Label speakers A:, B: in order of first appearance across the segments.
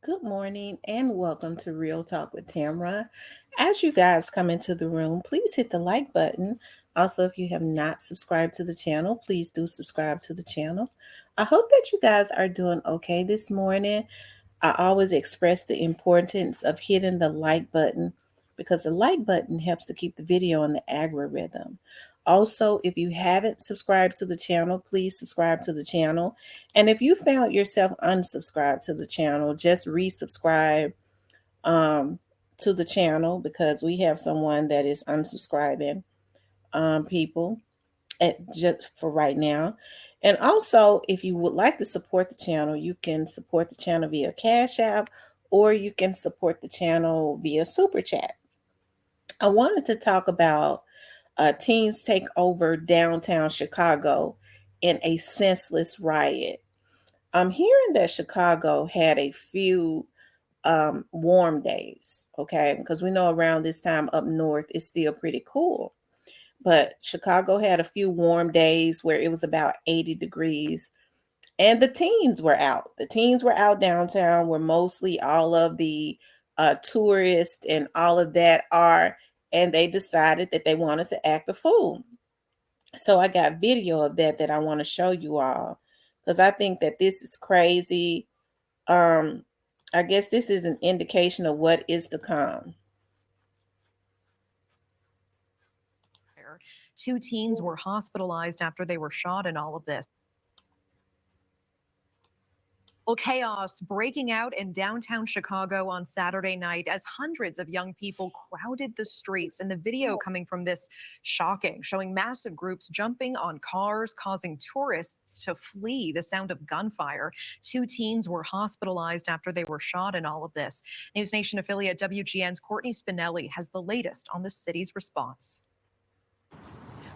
A: Good morning and welcome to Real Talk with Tamra. As you guys come into the room, please hit the like button. Also, if you have not subscribed to the channel, please do subscribe to the channel. I hope that you guys are doing okay this morning. I always express the importance of hitting the like button because the like button helps to keep the video in the algorithm. Also, if you haven't subscribed to the channel, please subscribe to the channel. And if you found yourself unsubscribed to the channel, just resubscribe um, to the channel because we have someone that is unsubscribing people just for right now. And also, if you would like to support the channel, you can support the channel via Cash App or you can support the channel via Super Chat. I wanted to talk about teens take over downtown Chicago in a senseless riot. I'm hearing that Chicago had a few warm days, okay? Because we know around this time up north it's still pretty cool. But Chicago had a few warm days where it was about 80 degrees and the teens were out. The teens were out downtown where mostly all of the tourists and all of that are, and they decided that they wanted to act a fool. So I got video of that I want to show you all because I think that this is crazy. Um, I guess this is an indication of what is to come.
B: Two teens were hospitalized after they were shot in all of this. Well, chaos breaking out in downtown Chicago on Saturday night as hundreds of young people crowded the streets. And the video coming from this shocking, showing massive groups jumping on cars, causing tourists to flee the sound of gunfire. Two teens were hospitalized after they were shot in all of this. News Nation affiliate WGN's Courtney Spinelli has the latest on the city's response.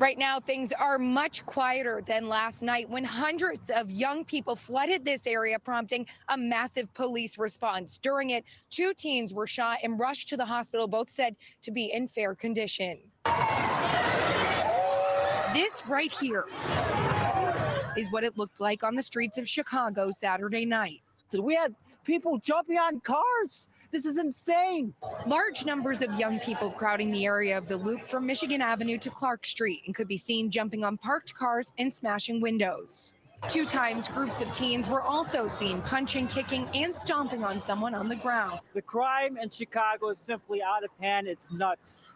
C: Right now, things are much quieter than last night when hundreds of young people flooded this area, prompting a massive police response. During it, two teens were shot and rushed to the hospital, both said to be in fair condition. This right here is what it looked like on the streets of Chicago Saturday night.
D: We had people jumping on cars. This is insane.
C: Large numbers of young people crowding the area of the loop from Michigan Avenue to Clark Street and could be seen jumping on parked cars and smashing windows. Two times, groups of teens were also seen punching, kicking, and stomping on someone on the ground.
D: The crime in Chicago is simply out of hand. It's nuts.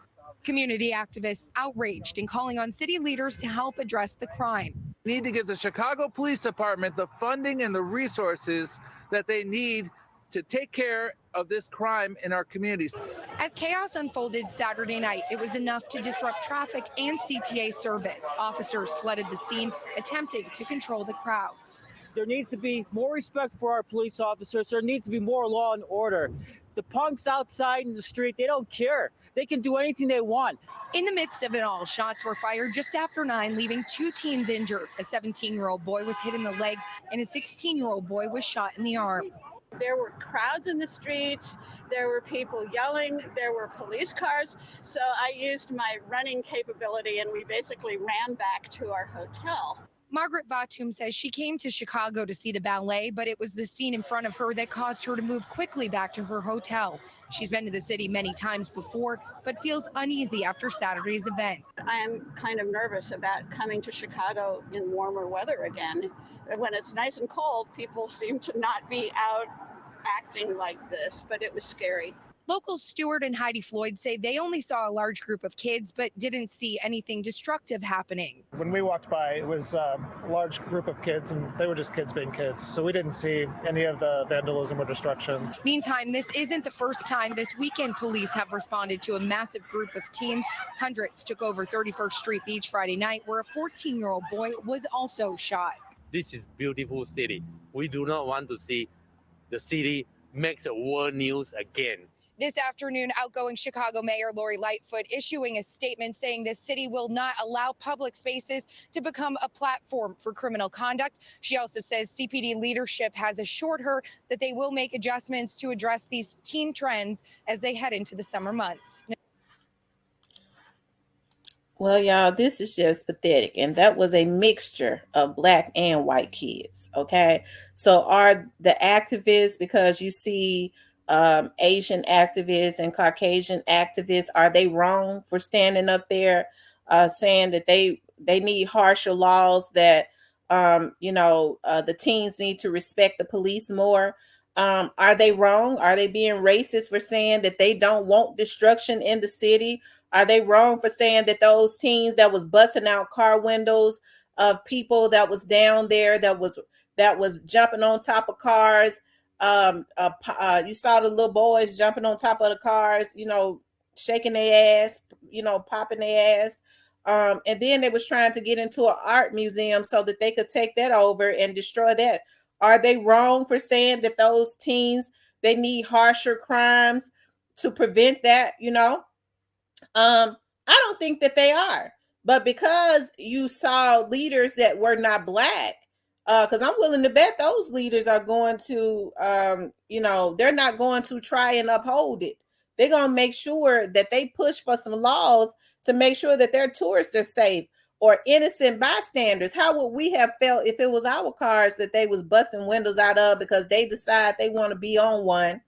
C: Community activists outraged and calling on city leaders to help address the crime.
E: We need to give the Chicago Police Department the funding and the resources that they need to take care of this crime in our communities.
C: As chaos unfolded Saturday night, it was enough to disrupt traffic and CTA service. Officers flooded the scene, attempting to control the crowds.
D: There needs to be more respect for our police officers. There needs to be more law and order. The punks outside in the street, they don't care. They can do anything they want.
C: In the midst of it all, shots were fired just after 9, leaving two teens injured. A 17-year-old boy was hit in the leg, and a 16-year-old boy was shot in the arm.
F: There were crowds in the streets, there were people yelling, there were police cars. So I used my running capability and we basically ran back to our hotel.
C: Margaret Vatum says she came to Chicago to see the ballet, but it was the scene in front of her that caused her to move quickly back to her hotel. She's been to the city many times before, but feels uneasy after Saturday's event.
F: I am kind of nervous about coming to Chicago in warmer weather again. When it's nice and cold, people seem to not be out acting like this, but it was scary.
C: Locals Stuart and Heidi Floyd say they only saw a large group of kids, but didn't see anything destructive happening.
G: When we walked by, it was a large group of kids, and they were just kids being kids. So we didn't see any of the vandalism or destruction.
C: Meantime, this isn't the first time this weekend police have responded to a massive group of teens. Hundreds took over 31st Street Beach Friday night, where a 14-year-old boy was also shot.
H: This is beautiful city. We do not want to see the city make the world news again.
C: This afternoon, outgoing Chicago Mayor Lori Lightfoot issuing a statement saying the city will not allow public spaces to become a platform for criminal conduct. She also says CPD leadership has assured her that they will make adjustments to address these teen trends as they head into the summer months.
A: Well, y'all, this is just pathetic. And that was a mixture of black and white kids. Okay. So are the activists, because you see Asian activists and Caucasian activists, are they wrong for standing up there saying that they need harsher laws, that the teens need to respect the police more? Are they wrong? Are they being racist for saying that they don't want destruction in the city? Are they wrong for saying that those teens that was busting out car windows of people that was down there, that was jumping on top of cars? You saw the little boys jumping on top of the cars, shaking their ass, popping their ass. And then they was trying to get into an art museum so that they could take that over and destroy that. Are they wrong for saying that those teens, they need harsher crimes to prevent that? I don't think that they are. But because you saw leaders that were not black, because I'm willing to bet those leaders are going to, they're not going to try and uphold it. They're going to make sure that they push for some laws to make sure that their tourists are safe, or innocent bystanders. How would we have felt if it was our cars that they was busting windows out of because they decide they want to be on one?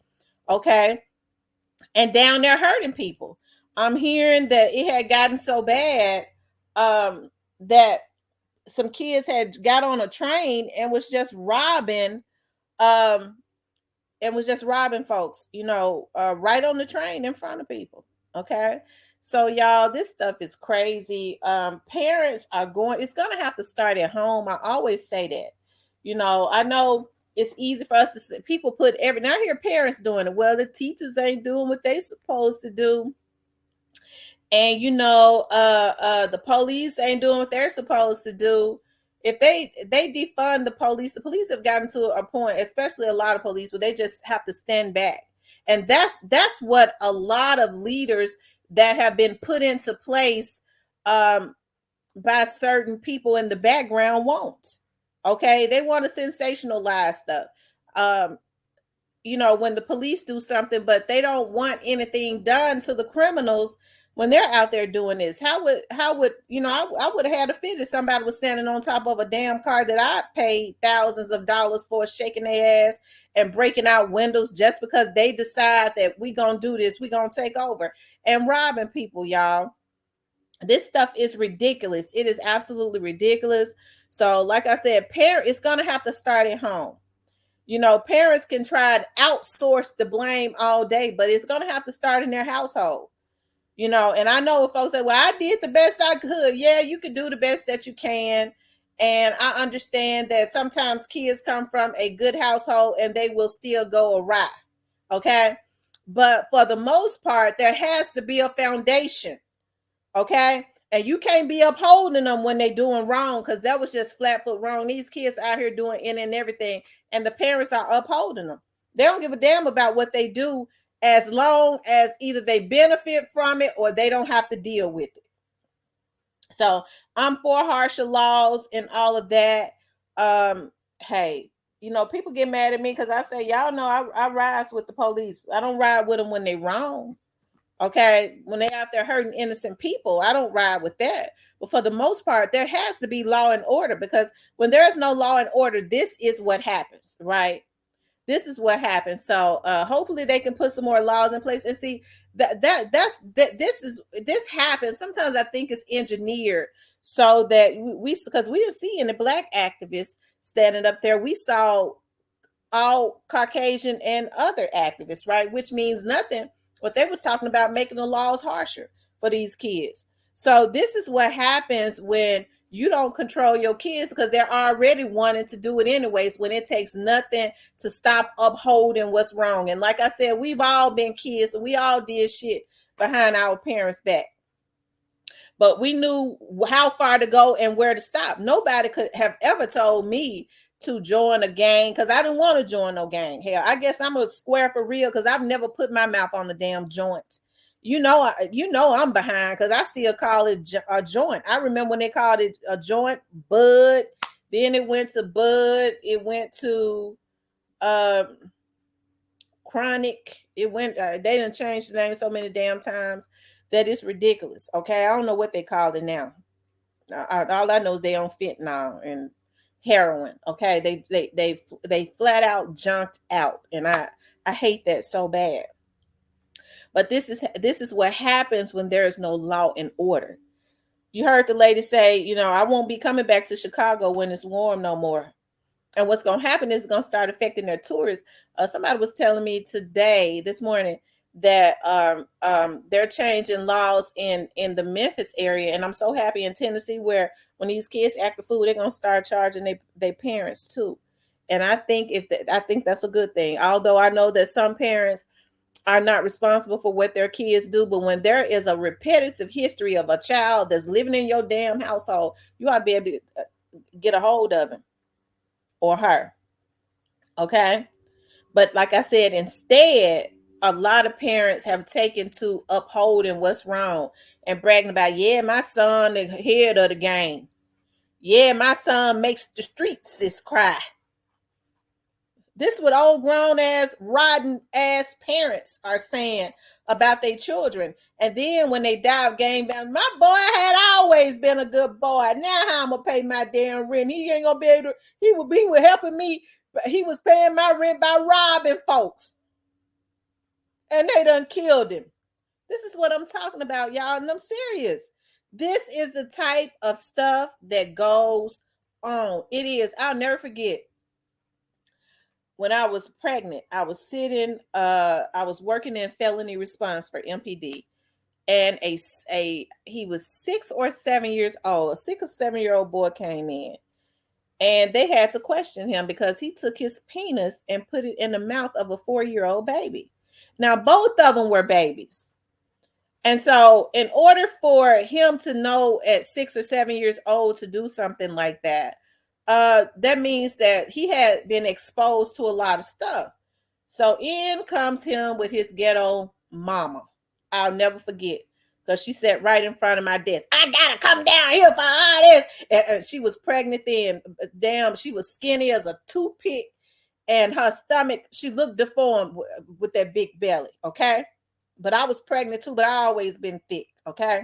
A: Okay. And down there hurting people. I'm hearing that it had gotten so bad that some kids had got on a train and was just robbing um, folks, right on the train in front of people. Okay. So y'all, this stuff is crazy. Parents are it's gonna have to start at home. I always say that. I know it's easy for us to say, people put now I hear parents doing it. Well, the teachers ain't doing what they supposed to do. And the police ain't doing what they're supposed to do. If they defund the police have gotten to a point, especially a lot of police, where they just have to stand back. And that's what a lot of leaders that have been put into place by certain people in the background want. Okay, they want to sensationalize stuff. When the police do something, but they don't want anything done to the criminals when they're out there doing this. How would I would have had a fit if somebody was standing on top of a damn car that I paid thousands of dollars for, shaking their ass and breaking out windows just because they decide that we gonna do this, we gonna take over, and robbing people, y'all. This stuff is ridiculous. It is absolutely ridiculous. So like I said, it's gonna have to start at home. Parents can try to outsource the blame all day, but it's going to have to start in their household. And I know if folks say, well, I did the best I could. Yeah, you can do the best that you can. And I understand that sometimes kids come from a good household and they will still go awry. Okay. But for the most part, there has to be a foundation. Okay. And you can't be upholding them when they're doing wrong, because that was just flat foot wrong. These kids out here doing any and everything, and the parents are upholding them. They don't give a damn about what they do, as long as either they benefit from it or they don't have to deal with it. So I'm for harsher laws and all of that. Hey, people get mad at me because I say, y'all know I rise with the police. I don't ride with them when they wrong. Okay, when they out there hurting innocent people, I don't ride with that. But for the most part, there has to be law and order, because when there's no law and order, this is what happens, right? This is what happens. So hopefully they can put some more laws in place. And see, this happens. Sometimes I think it's engineered so that because we didn't see any black activists standing up there. We saw all Caucasian and other activists, right? Which means nothing. What they was talking about, making the laws harsher for these kids. So this is what happens when you don't control your kids, because they're already wanting to do it anyways, when it takes nothing to stop upholding what's wrong. And like I said, we've all been kids, and we all did shit behind our parents' back. But we knew how far to go and where to stop. Nobody could have ever told me to join a gang, because I didn't want to join no gang. Hell, I guess I'm a square for real, because I've never put my mouth on a damn joint. I'm behind, because I still call it a joint. I remember when they called it a joint, bud. Then it went to bud. It went to chronic. It went. They didn't change the name so many damn times. that is ridiculous. Okay, I don't know what they call it now. All I know is they on fentanyl and heroin. Okay, they flat out junked out, and I hate that so bad. But this is what happens when there is no law and order. You heard the lady say, I won't be coming back to Chicago when it's warm no more. And what's going to happen is it's going to start affecting their tourists. Somebody was telling me this morning, that they're changing laws in the Memphis area, and I'm so happy in Tennessee, where when these kids act the fool, they're going to start charging their parents too. And I think I think that's a good thing. Although I know that some parents are not responsible for what their kids do, but when there is a repetitive history of a child that's living in your damn household, you ought to be able to get a hold of him or her. Okay. But like I said, instead, a lot of parents have taken to upholding what's wrong and bragging about, yeah, my son the head of the game. Yeah, my son makes the streets cry. This is what old grown ass, rotten ass parents are saying about their children. And then when they die of game bound, my boy had always been a good boy. Now how I'm gonna pay my damn rent? He ain't gonna be able to. He was helping me. He was paying my rent by robbing folks, and they done killed him. This is what I'm talking about, y'all, and I'm serious. This is the type of stuff that goes on. It is. I'll never forget. When I was pregnant, I was I was working in felony response for MPD, and he was 6 or 7 years old. A 6 or 7 year old boy came in, and they had to question him because he took his penis and put it in the mouth of a 4-year-old baby. Now, both of them were babies. And so in order for him to know at 6 or 7 years old to do something like that, that means that he had been exposed to a lot of stuff. So in comes him with his ghetto mama. I'll never forget, because she sat right in front of my desk. I gotta come down here for all this. And she was pregnant then. Damn, she was skinny as a toothpick. And her stomach, she looked deformed with that big belly, okay? But I was pregnant too, but I always been thick, okay?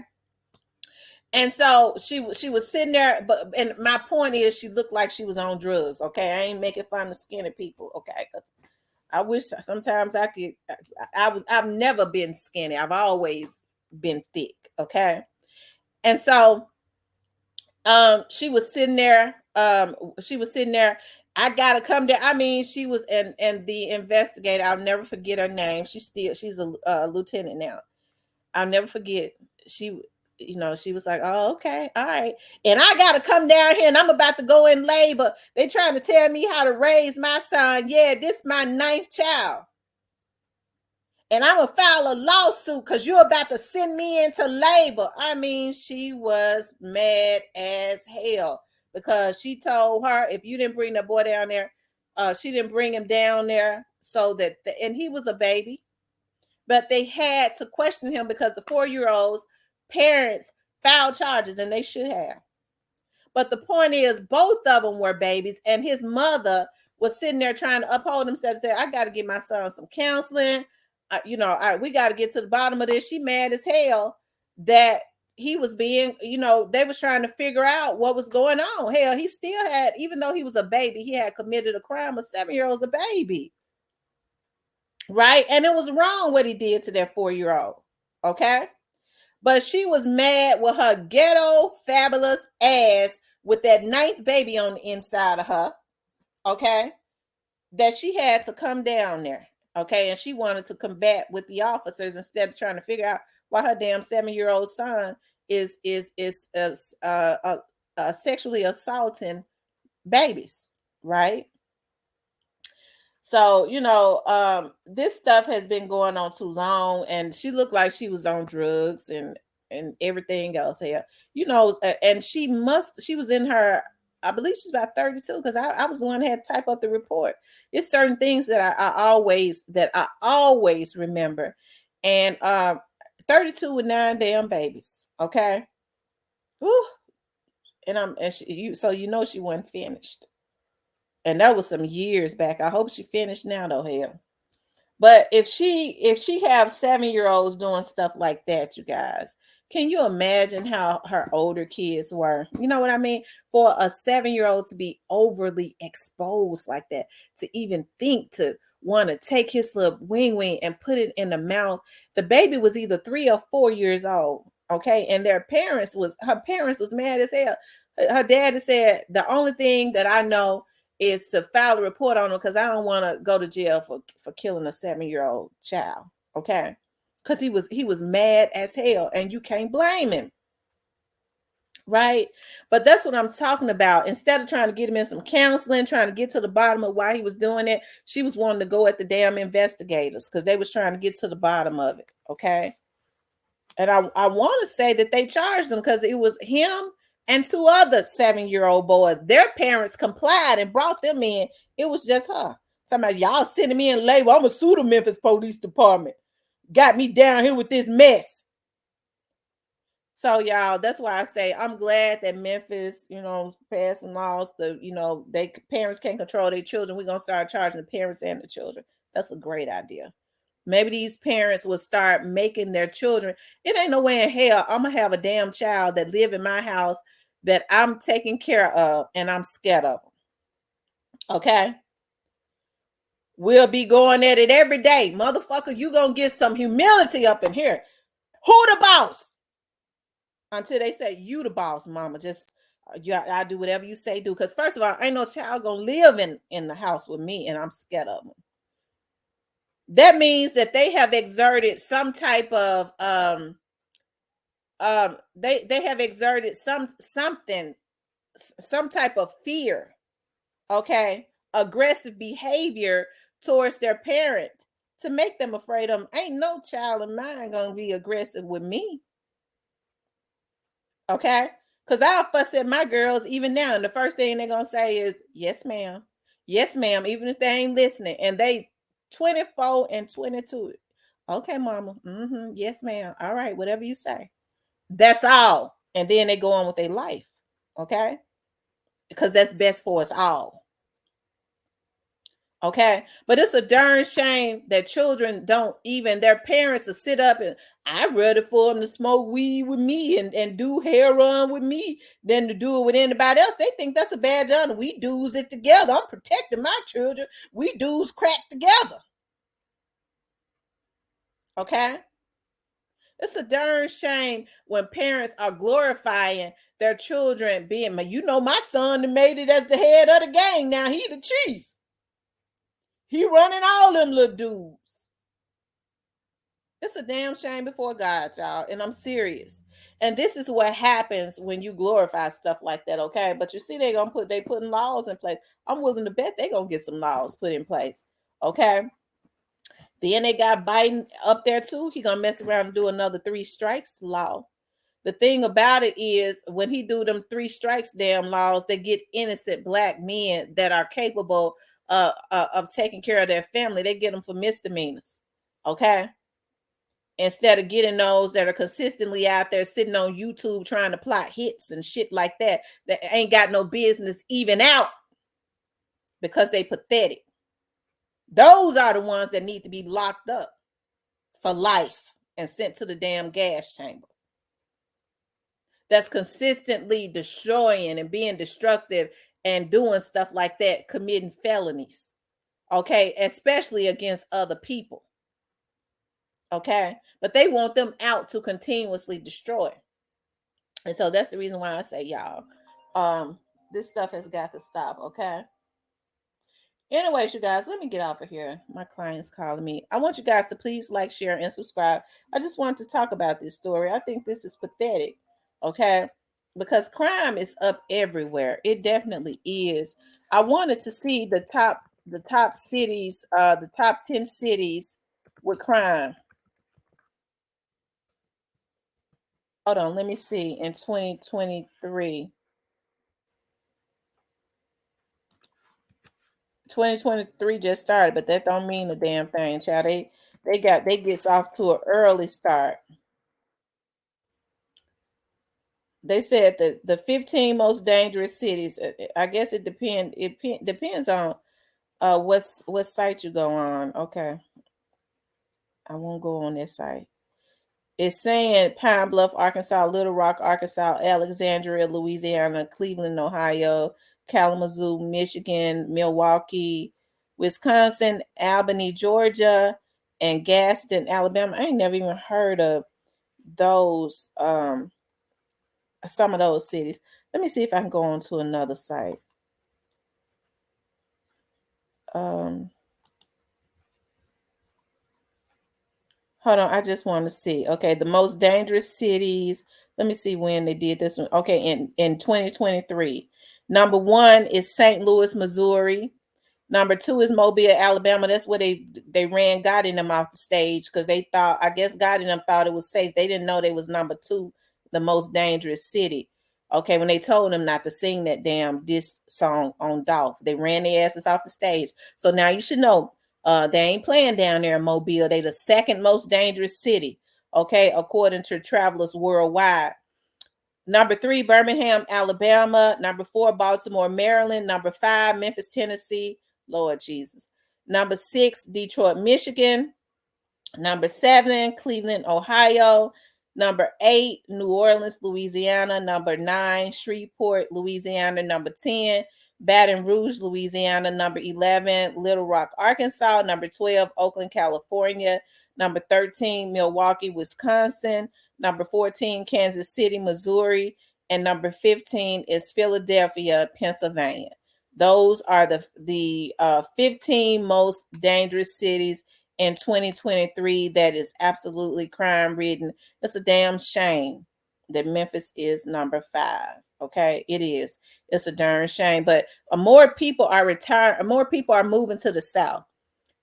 A: And so she was sitting there, and my point is, she looked like she was on drugs, okay? I ain't making fun of skinny people, okay? Because I wish sometimes I could. I've never been skinny. I've always been thick, okay? And so she was sitting there. I gotta come there. I mean, she was, and the investigator, I'll never forget her name. She's a lieutenant now. I'll never forget. She was like, oh, okay, all right. And I gotta come down here, and I'm about to go in labor. They trying to tell me how to raise my son. Yeah, this is my 9th child. And I'm gonna file a lawsuit because you're about to send me into labor. I mean, she was mad as hell, because she told her, if you didn't bring the boy down there, she didn't bring him down there so that, and he was a baby, but they had to question him because the 4-year-old's parents filed charges, and they should have. But the point is, both of them were babies, and his mother was sitting there trying to uphold himself, said, I got to give my son some counseling. We got to get to the bottom of this. She mad as hell that he was being, they was trying to figure out what was going on. Hell, he still had, even though he was a baby, he had committed a crime. A 7-year-old's a baby. Right? And it was wrong what he did to that 4-year-old. Okay? But she was mad with her ghetto fabulous ass with that 9th baby on the inside of her. Okay? That she had to come down there. Okay? And she wanted to combat with the officers instead of trying to figure out why her damn 7-year-old son is sexually assaulting babies. Right? So, this stuff has been going on too long, and she looked like she was on drugs and everything else here, and she was in her, I believe she's about 32, because I was the one that had to type up the report. It's certain things that I always remember. And 32 with 9 damn babies. Okay. Whew. So she wasn't finished. And that was some years back. I hope she finished now, though, hell. But if she have 7-year-olds doing stuff like that, you guys, can you imagine how her older kids were? You know what I mean? For a 7-year-old to be overly exposed like that, to even think to want to take his little wing and put it in the mouth. The baby was either 3 or 4 years old. Okay. And her parents was mad as hell. Her daddy said, the only thing that I know is to file a report on him because I don't want to go to jail for killing a 7-year-old child. Okay. Because he was mad as hell, and you can't blame him. Right. But that's what I'm talking about. Instead of trying to get him in some counseling, trying to get to the bottom of why he was doing it, she was wanting to go at the damn investigators because they was trying to get to the bottom of it. Okay. And I want to say that they charged him because it was him and 2 other 7-year-old boys. Their parents complied and brought them in. It was just her. Talking about y'all sending me in label. I'm gonna sue the Memphis Police Department. Got me down here with this mess. So y'all, that's why I say I'm glad that Memphis, passing laws. They parents can't control their children. We're gonna start charging the parents and the children. That's a great idea. Maybe these parents will start making their children. It ain't no way in hell I'm gonna have a damn child that live in my house that I'm taking care of and I'm scared of them. Okay. We'll be going at it every day. Motherfucker, you gonna get some humility up in here. Who the boss? Until they say you the boss, mama. Just I do whatever you say do. Because first of all, ain't no child gonna live in the house with me, and I'm scared of them. That means that they have exerted some type of they have exerted some type of fear, okay, aggressive behavior towards their parent to make them afraid of them. Ain't no child of mine gonna be aggressive with me. Okay. Because I'll fuss at my girls even now. And the first thing they're going to say is, yes, ma'am. Yes, ma'am. Even if they ain't listening. And they 24 and 22. Okay, mama. Yes, ma'am. All right. Whatever you say. That's all. And then they go on with their life. Okay. Because that's best for us all. Okay. But it's a darn shame that children don't even, their parents will sit up and I'd rather for them to smoke weed with me and do heroin with me than to do it with anybody else. They think that's a badge of honor. We do's it together. I'm protecting my children. We do's crack together. Okay. It's a darn shame when parents are glorifying their children being, my son made it as the head of the gang. Now he the chief. He running all them little dudes. It's a damn shame before God, y'all. And I'm serious. And this is what happens when you glorify stuff like that, okay? But you see, they putting laws in place. I'm willing to bet they're gonna get some laws put in place. Okay. Then they got Biden up there too. He gonna mess around and do another 3 strikes law. The thing about it is when he do them 3 strikes damn laws, they get innocent black men that are capable of taking care of their family. They get them for misdemeanors. Okay. Instead of getting those that are consistently out there sitting on YouTube trying to plot hits and shit like that ain't got no business even out because they pathetic. Those are the ones that need to be locked up for life and sent to the damn gas chamber. That's consistently destroying and being destructive and doing stuff like that, committing felonies. Okay, especially against other people. Okay, but they want them out to continuously destroy. And so that's the reason why I say, y'all, this stuff has got to stop. Okay. Anyways, you guys, let me get off of here. My client's calling me. I want you guys to please like, share, and subscribe. I just want to talk about this story. I think this is pathetic. Okay. Because crime is up everywhere. It definitely is. I wanted to see the top cities, the top 10 cities with crime. Hold on, let me see. In 2023. 2023 just started, but that don't mean a damn thing, child. They gets off to an early start. They said that the 15 most dangerous cities. I guess it depends on what site you go on. Okay. I won't go on that site. It's saying Pine Bluff, Arkansas, Little Rock, Arkansas, Alexandria, Louisiana, Cleveland, Ohio, Kalamazoo, Michigan, Milwaukee, Wisconsin, Albany, Georgia, and Gaston, Alabama. I ain't never even heard of those some of those cities. Let me see if I can go on to another site. Hold on, I just want to see. Okay, the most dangerous cities. Let me see when they did this one. Okay, in 2023. Number 1 is St. Louis, Missouri. Number 2 is Mobile, Alabama. That's where they got in them off the stage because they thought, I guess God in them thought it was safe. They didn't know they was number 2, the most dangerous city. Okay, when they told them not to sing that damn diss song on Dolph, they ran their asses off the stage. So now you should know they ain't playing down there in Mobile. They the second most dangerous city, okay, according to Travelers Worldwide. Number 3, Birmingham, Alabama. Number 4, Baltimore, Maryland. Number 5, Memphis, Tennessee. Lord Jesus. Number 6, Detroit, Michigan. Number 7, Cleveland, Ohio. Number 8, New Orleans, Louisiana. Number 9, Shreveport, Louisiana. Number 10, Baton Rouge, Louisiana. Number 11, Little Rock, Arkansas. Number 12, Oakland, California. Number 13, Milwaukee, Wisconsin. Number 14, Kansas City, Missouri. And number 15 is Philadelphia, Pennsylvania. Those are the 15 most dangerous cities in 2023 that is absolutely crime ridden. It's a damn shame that Memphis is number 5. Okay, it is. It's a darn shame. But more people are retiring. More people are moving to the South.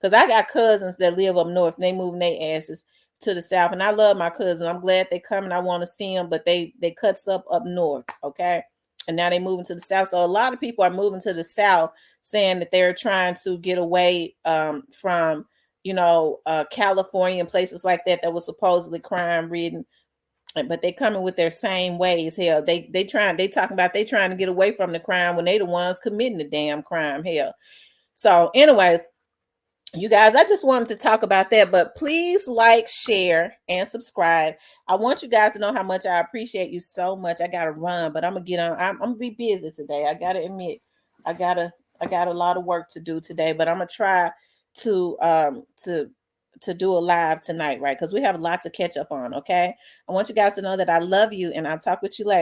A: Because I got cousins that live up north and they moving their asses to the South. And I love my cousins. I'm glad they come and I want to see them, but they cuts up north. Okay. And now they moving to the South. So a lot of people are moving to the South saying that they're trying to get away from, California and places like that was supposedly crime ridden. But they coming with their same ways. Hell, they talking about they trying to get away from the crime when they the ones committing the damn crime. Hell. So anyways, you guys, I just wanted to talk about that, but please like, share, and subscribe. I want you guys to know how much I appreciate you so much. I gotta run, but I'm gonna get on. I'm gonna be busy today. I gotta admit, I got a lot of work to do today, but I'm gonna try to do a live tonight, right? Because we have a lot to catch up on. Okay, I want you guys to know that I love you, and I'll talk with you later.